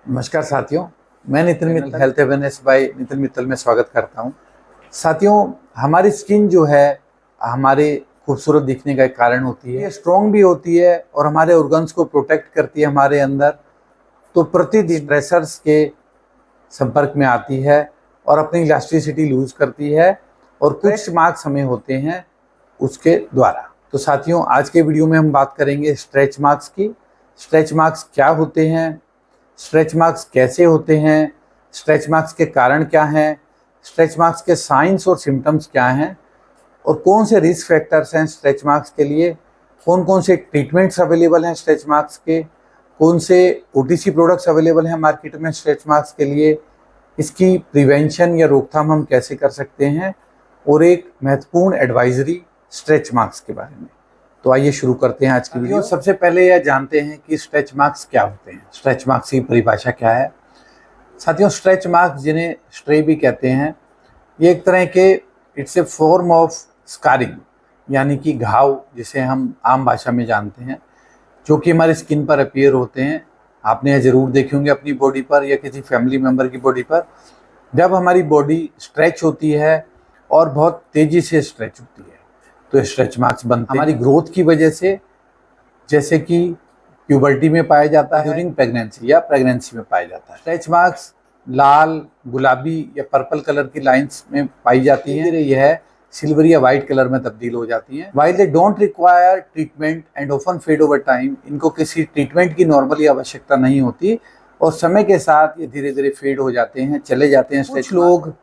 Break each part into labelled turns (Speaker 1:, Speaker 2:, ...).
Speaker 1: नमस्कार साथियों, मैं Nitin Mittal health awareness by Nitin Mittal में स्वागत करता हूं। साथियों, हमारी स्किन जो है हमारे खूबसूरत दिखने का एक कारण होती है, स्ट्रॉन्ग भी होती है और हमारे ऑर्गन्स को प्रोटेक्ट करती है हमारे अंदर। तो प्रतिदिन स्ट्रेसर्स के संपर्क में आती है और अपनी इलास्टिसिटी लूज करती है और कुछ मार्क्स हमें होते हैं उसके द्वारा। तो साथियों, आज के वीडियो में हम बात करेंगे स्ट्रेच मार्क्स की। स्ट्रेच मार्क्स क्या होते हैं, स्ट्रेच मार्क्स कैसे होते हैं, स्ट्रेच मार्क्स के कारण क्या हैं, स्ट्रेच मार्क्स के साइंस और सिम्टम्स क्या हैं और कौन से रिस्क फैक्टर्स हैं स्ट्रेच मार्क्स के लिए, कौन कौन से ट्रीटमेंट्स अवेलेबल हैं स्ट्रेच मार्क्स के, कौन से ओटीसी प्रोडक्ट्स अवेलेबल हैं मार्केट में स्ट्रेच मार्क्स के लिए, इसकी प्रिवेंशन या रोकथाम हम कैसे कर सकते हैं और एक महत्वपूर्ण एडवाइजरी स्ट्रेच मार्क्स के बारे में। तो आइए शुरू करते हैं आज की वीडियो। सबसे पहले यह जानते हैं कि स्ट्रेच मार्क्स क्या होते हैं, स्ट्रेच मार्क्स की परिभाषा क्या है। साथियों, स्ट्रेच मार्क्स जिन्हें स्ट्रे भी कहते हैं, ये एक तरह के it's a form of scarring, यानी कि घाव जिसे हम आम भाषा में जानते हैं, जो कि हमारी स्किन पर अपीयर होते हैं। आपने यह जरूर देखे होंगे अपनी बॉडी पर या किसी फैमिली मेम्बर की बॉडी पर। जब हमारी बॉडी स्ट्रेच होती है और बहुत तेज़ी से स्ट्रेच होती है तो स्ट्रेच मार्क्स बनते हैं हमारी ग्रोथ की वजह से, जैसे कि प्यूबर्टी में पाया जाता है, ड्यूरिंग प्रेगनेंसी या प्रेगनेंसी में पाया जाता है। स्ट्रेच मार्क्स लाल, गुलाबी या पर्पल कलर की लाइंस में पाई जाती हैं। यह सिल्वर या वाइट कलर में तब्दील हो जाती हैं। While they don't require treatment and often fade over time, इनको किसी ट्रीटमेंट की नॉर्मली आवश्यकता नहीं होती और समय के साथ ये धीरे धीरे फेड हो जाते हैं, चले जाते हैं। कुछ लोग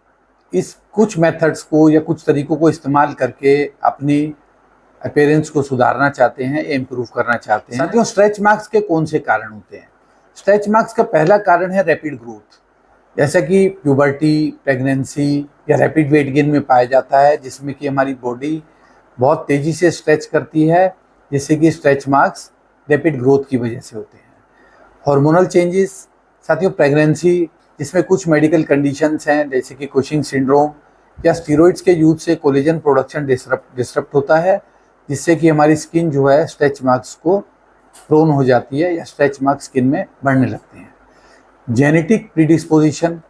Speaker 1: इस कुछ मेथड्स को या कुछ तरीकों को इस्तेमाल करके अपनी अपीयरेंस को सुधारना चाहते हैं, इम्प्रूव करना चाहते हैं। साथियों, स्ट्रेच मार्क्स के कौन से कारण होते हैं? स्ट्रेच मार्क्स का पहला कारण है रैपिड ग्रोथ, जैसा कि प्यूबर्टी, प्रेगनेंसी या रैपिड वेट गेन में पाया जाता है, जिसमें कि हमारी बॉडी बहुत तेज़ी से स्ट्रेच करती है, जिससे कि स्ट्रेच मार्क्स रैपिड ग्रोथ की वजह से होते हैं। हार्मोनल चेंजेस, साथियों प्रेगनेंसी जिसमें कुछ मेडिकल कंडीशंस हैं जैसे कि कुशिंग सिंड्रोम या स्टीरॉइड्स के यूज से कोलेजन प्रोडक्शन डिस्टर्ब होता है, जिससे कि हमारी स्किन जो है स्ट्रेच मार्क्स को प्रोन हो जाती है या स्ट्रेच मार्क्स स्किन में बढ़ने लगते हैं। जेनेटिक प्रीडिस्पोजिशन,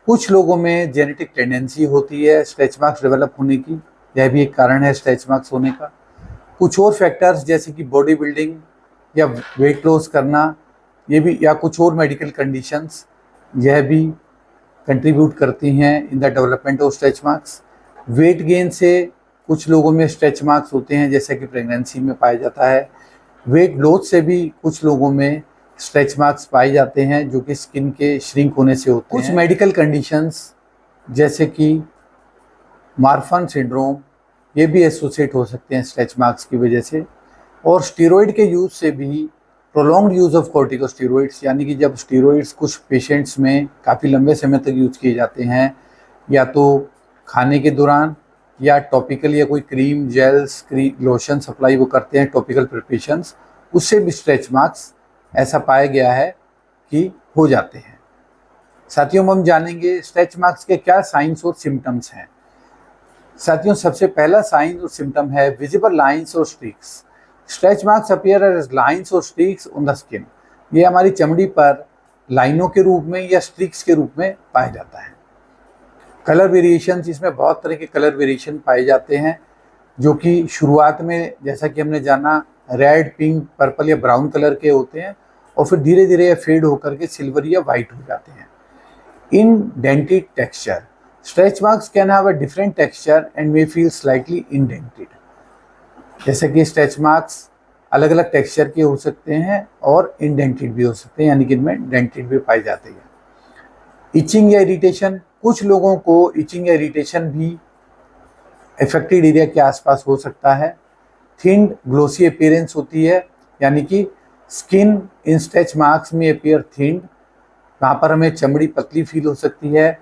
Speaker 1: कुछ लोगों में जेनेटिक टेंडेंसी होती है स्ट्रेच मार्क्स डेवलप होने की, यह भी एक कारण है स्ट्रेच मार्क्स होने का। कुछ और फैक्टर्स जैसे कि बॉडी बिल्डिंग या वेट लॉस करना, ये भी, या कुछ और मेडिकल कंडीशंस, यह भी कंट्रीब्यूट करती हैं in the development of stretch marks. Weight gain से कुछ लोगों में स्ट्रेच मार्क्स होते हैं, जैसे कि प्रेगनेंसी में पाया जाता है। वेट लॉस से भी कुछ लोगों में स्ट्रेच मार्क्स पाए जाते हैं, जो कि स्किन के श्रिंक होने से होते हैं। कुछ मेडिकल कंडीशंस जैसे कि मार्फन सिंड्रोम, ये भी एसोसिएट हो सकते हैं स्ट्रेच मार्क्स की वजह से। और स्टीरॉइड के यूज़ से भी, प्रोलॉन्ग्ड यूज़ ऑफ कॉर्टिकोस्टेरॉइड्स, यानी कि जब स्टीरॉइड्स कुछ पेशेंट्स में काफ़ी लंबे समय तक यूज़ किए जाते हैं, या तो खाने के दौरान या टॉपिकल या कोई क्रीम, जेल्स, लोशन सप्लाई वो करते हैं, टॉपिकल प्रिपरेशंस, उससे भी स्ट्रेच मार्क्स ऐसा पाया गया है कि हो जाते हैं। साथियों, हम जानेंगे स्ट्रेच मार्क्स के क्या साइंस और सिम्टम्स हैं। साथियों, सबसे पहला साइन और सिम्टम है विजिबल लाइंस और streaks. Stretch marks appear as lines और स्ट्रीक्स ऑन द स्किन, ये हमारी चमड़ी पर लाइनों के रूप में या स्ट्रीक्स के रूप में पाया जाता है। कलर वेरिएशंस, इसमें बहुत तरह के कलर वेरिएशन पाए जाते हैं, जो कि शुरुआत में जैसा कि हमने जाना रेड, पिंक, पर्पल या ब्राउन कलर के होते हैं और फिर धीरे धीरे ये फेड होकर के सिल्वर या वाइट हो जाते हैं। Indented texture, stretch marks can have a different texture and may feel slightly indented, जैसे कि स्ट्रेच मार्क्स अलग अलग टेक्सचर के हो सकते हैं और इंडेंटेड भी हो सकते हैं, यानी कि इनमें डेंटेड भी पाए जाते हैं। इचिंग या इरिटेशन, कुछ लोगों को इचिंग या इरिटेशन भी अफेक्टेड एरिया के आसपास हो सकता है। थिन्ड ग्लोसी अपीयरेंस होती है, यानी कि स्किन इन स्ट्रेच मार्क्स में अपीयर थिन्ड, वहाँ पर हमें चमड़ी पतली फील हो सकती है,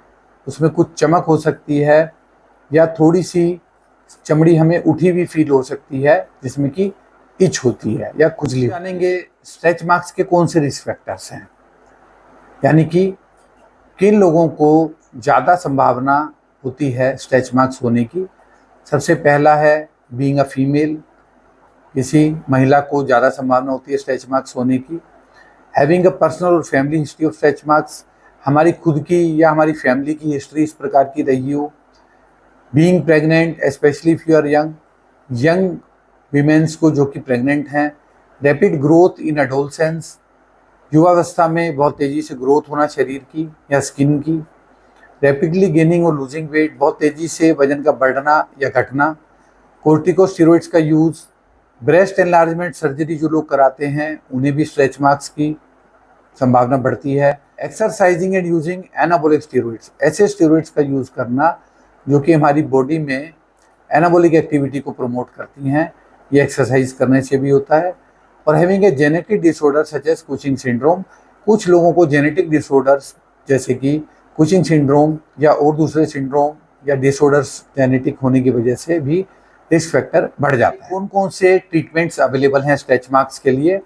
Speaker 1: उसमें कुछ चमक हो सकती है या थोड़ी सी चमड़ी हमें उठी हुई फील हो सकती है, जिसमें कि इच होती है या खुजली। जानेंगे स्ट्रेच मार्क्स के कौन से रिस्क फैक्टर्स हैं, यानी कि किन लोगों को ज़्यादा संभावना होती है स्ट्रेच मार्क्स होने की। सबसे पहला है बीइंग अ फीमेल, किसी महिला को ज़्यादा संभावना होती है स्ट्रेच मार्क्स होने की। हैविंग अ पर्सनल और family history of stretch marks, हमारी खुद की या हमारी फैमिली की हिस्ट्री इस प्रकार की रही हो। Being pregnant specially if you are young, young womens को जो कि प्रेग्नेंट हैं। रैपिड ग्रोथ इन एडोलसेंस, युवावस्था में बहुत तेज़ी से ग्रोथ होना शरीर की या स्किन की। रैपिडली गेनिंग और लूजिंग वेट, बहुत तेज़ी से वजन का बढ़ना या घटना। कोर्टिकोस्टेरॉइड्स का यूज़, ब्रेस्ट एनलार्जमेंट सर्जरी जो लोग कराते हैं उन्हें भी स्ट्रेच मार्क्स की संभावना बढ़ती है। Exercising and using anabolic steroids, ऐसे स्टेरॉइड्स का यूज़ करना जो कि हमारी बॉडी में एनाबॉलिक एक्टिविटी को प्रमोट करती हैं, ये एक्सरसाइज करने से भी होता है। और having a genetic disorder such as Cushing syndrome, कुछ लोगों को जेनेटिक डिसऑर्डर्स जैसे कि कुचिंग सिंड्रोम या और दूसरे सिंड्रोम या डिसऑर्डर्स जेनेटिक होने की वजह से भी रिस्क फैक्टर बढ़ जाता है। कौन कौन से ट्रीटमेंट्स अवेलेबल हैं स्ट्रेच मार्क्स के लिए?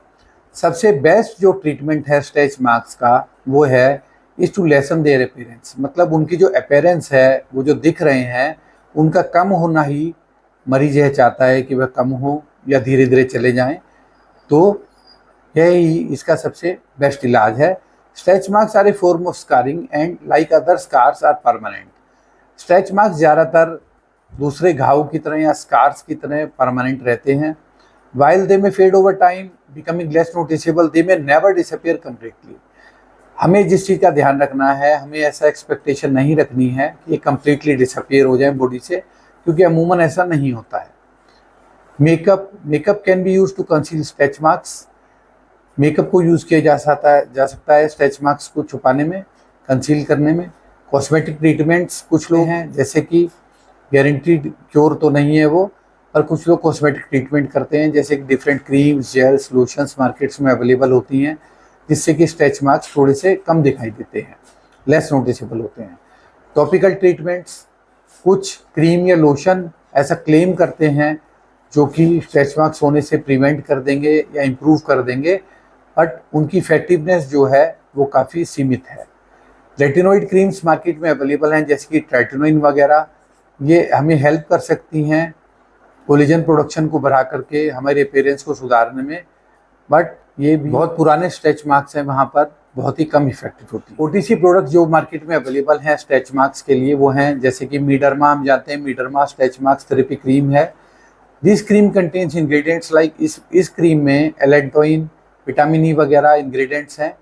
Speaker 1: सबसे बेस्ट जो ट्रीटमेंट है स्ट्रेच मार्क्स का वो है is to lessen their appearance, मतलब उनकी जो अपीयरेंस है, वो जो दिख रहे हैं, उनका कम होना ही मरीज यह चाहता है कि वह कम हो या धीरे धीरे चले जाएं, तो यही इसका सबसे बेस्ट इलाज है। Stretch marks are a form of scarring and like other scars are permanent. Stretch marks ज़्यादातर दूसरे घाव की तरह या स्कार्स की तरह परमानेंट रहते हैं। While they may fade over time becoming less noticeable, they may never disappear completely. हमें जिस चीज़ का ध्यान रखना है, हमें ऐसा एक्सपेक्टेशन नहीं रखनी है कि ये कम्प्लीटली डिसअपियर हो जाए बॉडी से, क्योंकि अमूमन ऐसा नहीं होता है। Makeup can be use to conceal stretch marks, makeup को यूज़ किया जा सकता है स्ट्रेच मार्क्स को छुपाने में, कंसील करने में। कॉस्मेटिक ट्रीटमेंट्स कुछ लोग हैं, जैसे कि गारंटीड क्योर तो नहीं है वो, पर कुछ लोग कॉस्मेटिक ट्रीटमेंट करते हैं, जैसे कि different creams, gels, lotions markets में अवेलेबल होती हैं, जिससे कि स्ट्रेच मार्क्स थोड़े से कम दिखाई देते हैं, लेस नोटिसेबल होते हैं। टॉपिकल ट्रीटमेंट्स, कुछ क्रीम या लोशन ऐसा क्लेम करते हैं जो कि स्ट्रेच मार्क्स होने से प्रिवेंट कर देंगे या इम्प्रूव कर देंगे, बट उनकी इफेक्टिवनेस जो है वो काफ़ी सीमित है। रेटिनॉइड क्रीम्स मार्केट में अवेलेबल हैं, जैसे कि ट्रेटिनोइन वगैरह, ये हमें हेल्प कर सकती हैं कोलेजन प्रोडक्शन को बढ़ा करके हमारे अपीयरेंस को सुधारने में, बट ये भी बहुत पुराने स्ट्रेच मार्क्स हैं, वहाँ पर बहुत ही कम इफेक्टिव होती है। ओटीसी प्रोडक्ट जो मार्केट में अवेलेबल हैं स्ट्रेच मार्क्स के लिए वो हैं, जैसे कि मीडर्मा, हम जानते हैं मीडर्मा स्ट्रेच मार्क्स थेरेपी क्रीम है। This cream contains ingredients like, इस क्रीम में एलेंटोइन, विटामिन ई वगैरह इंग्रेडिएंट्स हैं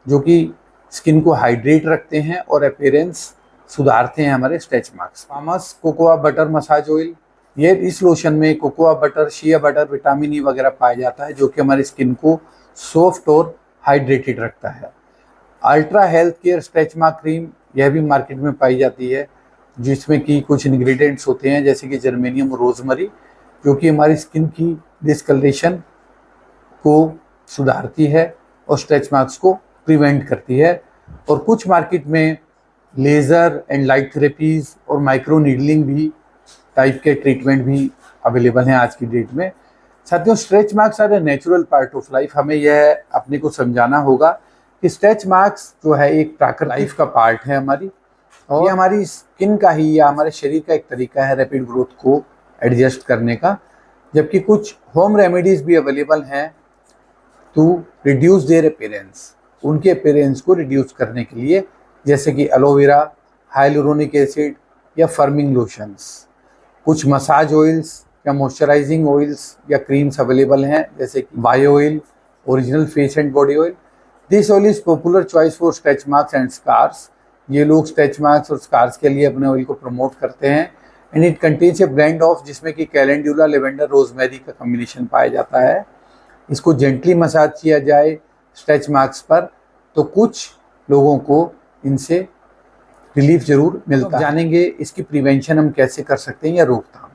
Speaker 1: जो कि स्किन को हाइड्रेट रखते हैं और अपीयरेंस सुधारते हैं हमारे stretch marks. Palmer's cocoa butter massage oil, ये इस लोशन में cocoa butter, shea butter, vitamin E वगैरह पाया जाता है जो कि हमारी स्किन को सॉफ्ट और हाइड्रेटेड रखता है। Ultra health care stretch mark cream, यह भी मार्केट में पाई जाती है, जिसमें कि कुछ इंग्रेडिएंट्स होते हैं जैसे कि जर्मेनियम और रोजमरी, जो कि हमारी स्किन की डिस्कलरेशन को सुधारती है और स्ट्रेच मार्क्स को प्रिवेंट करती है। और कुछ मार्केट में लेज़र एंड लाइट थेरेपीज़ और माइक्रो नीडलिंग भी टाइप के ट्रीटमेंट भी अवेलेबल हैं आज की डेट में। साथियों, stretch marks are a natural part of life. हमें यह अपने को समझाना होगा कि स्ट्रेच मार्क्स जो है एक प्राकृतिक लाइफ का पार्ट है हमारी, और ये हमारी स्किन का ही या हमारे शरीर का एक तरीका है रैपिड ग्रोथ को एडजस्ट करने का। जबकि कुछ होम रेमेडीज़ भी अवेलेबल हैं टू रिड्यूस देयर अपीयरेंस, उनके अपीयरेंस को रिड्यूस करने के लिए, जैसे कि एलोवेरा, हाइलुरोनिक एसिड या फर्मिंग लोशंस। कुछ मसाज ऑयल्स या मॉइस्चराइजिंग ऑयल्स या क्रीम्स अवेलेबल हैं, जैसे कि bio oil, original face and body oil. This oil is popular choice for stretch marks and scars. ये लोग स्ट्रेच मार्क्स और स्कार्स के लिए अपने ऑयल को प्रमोट करते हैं। And it contains A blend of, जिसमें कि कैलेंडुला, लेवेंडर, रोजमेरी का कम्बिनेशन पाया जाता है। इसको जेंटली मसाज किया जाए स्ट्रेच मार्क्स पर तो कुछ लोगों को इनसे रिलीफ जरूर मिलता है। जानेंगे इसकी प्रिवेंशन हम कैसे कर सकते हैं या रोकथाम।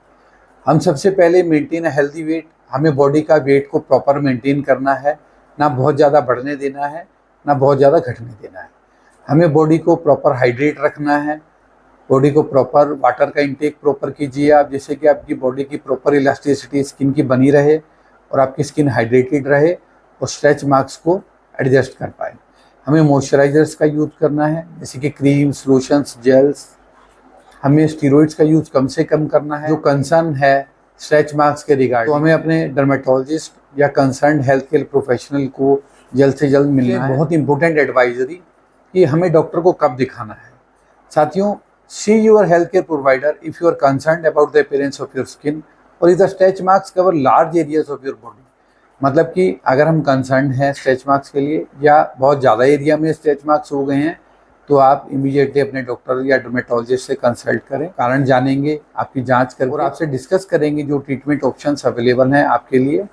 Speaker 1: हम सबसे पहले मेंटेन अ हेल्दी वेट, हमें बॉडी का वेट को प्रॉपर मेंटेन करना है, ना बहुत ज़्यादा बढ़ने देना है, ना बहुत ज़्यादा घटने देना है। हमें बॉडी को प्रॉपर हाइड्रेट रखना है, बॉडी को प्रॉपर वाटर का इंटेक प्रॉपर कीजिए आप, जिससे कि आपकी बॉडी की प्रॉपर इलास्टिसिटी स्किन की बनी रहे और आपकी स्किन हाइड्रेटेड रहे और स्ट्रेच मार्क्स को एडजस्ट कर पाए। हमें मॉइस्चराइजर्स का यूज़ करना है, जैसे कि क्रीम्स, लोशंस, जेल्स। हमें स्टीरॉइड्स का यूज़ कम से कम करना है। जो कंसर्न है स्ट्रेच मार्क्स के रिगार्ड, तो हमें अपने डर्मेटोलॉजिस्ट या कंसर्न हेल्थ केयर प्रोफेशनल को जल्द से जल्द मिलना है। बहुत इंपॉर्टेंट एडवाइजरी कि हमें डॉक्टर को कब दिखाना है। साथियों, see your health care provider if you are concern about the appearance of your skin और is the stretch marks cover large areas of your body. मतलब कि अगर हम कंसर्न हैं स्ट्रेच मार्क्स के लिए या बहुत ज़्यादा एरिया में स्ट्रेच मार्क्स हो गए हैं, तो आप इमीडिएटली अपने डॉक्टर या डर्मेटोलॉजिस्ट से कंसल्ट करें, कारण जानेंगे, आपकी जांच करें और आपसे डिस्कस करेंगे जो ट्रीटमेंट ऑप्शंस अवेलेबल हैं आपके लिए,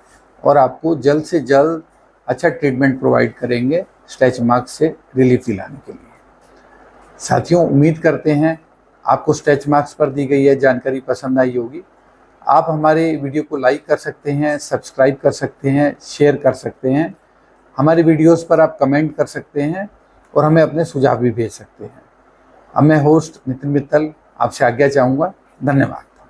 Speaker 1: और आपको जल्द से जल्द अच्छा ट्रीटमेंट प्रोवाइड करेंगे स्ट्रेच मार्क्स से रिलीफ दिलाने के लिए। साथियों, उम्मीद करते हैं आपको स्ट्रेच मार्क्स पर दी गई यह जानकारी पसंद आई होगी। आप हमारे वीडियो को लाइक कर सकते हैं, सब्सक्राइब कर सकते हैं, शेयर कर सकते हैं। हमारे वीडियोस पर आप कमेंट कर सकते हैं और हमें अपने सुझाव भी भेज सकते हैं। अब मैं होस्ट नितिन मित्तल आपसे आज्ञा चाहूँगा। धन्यवाद।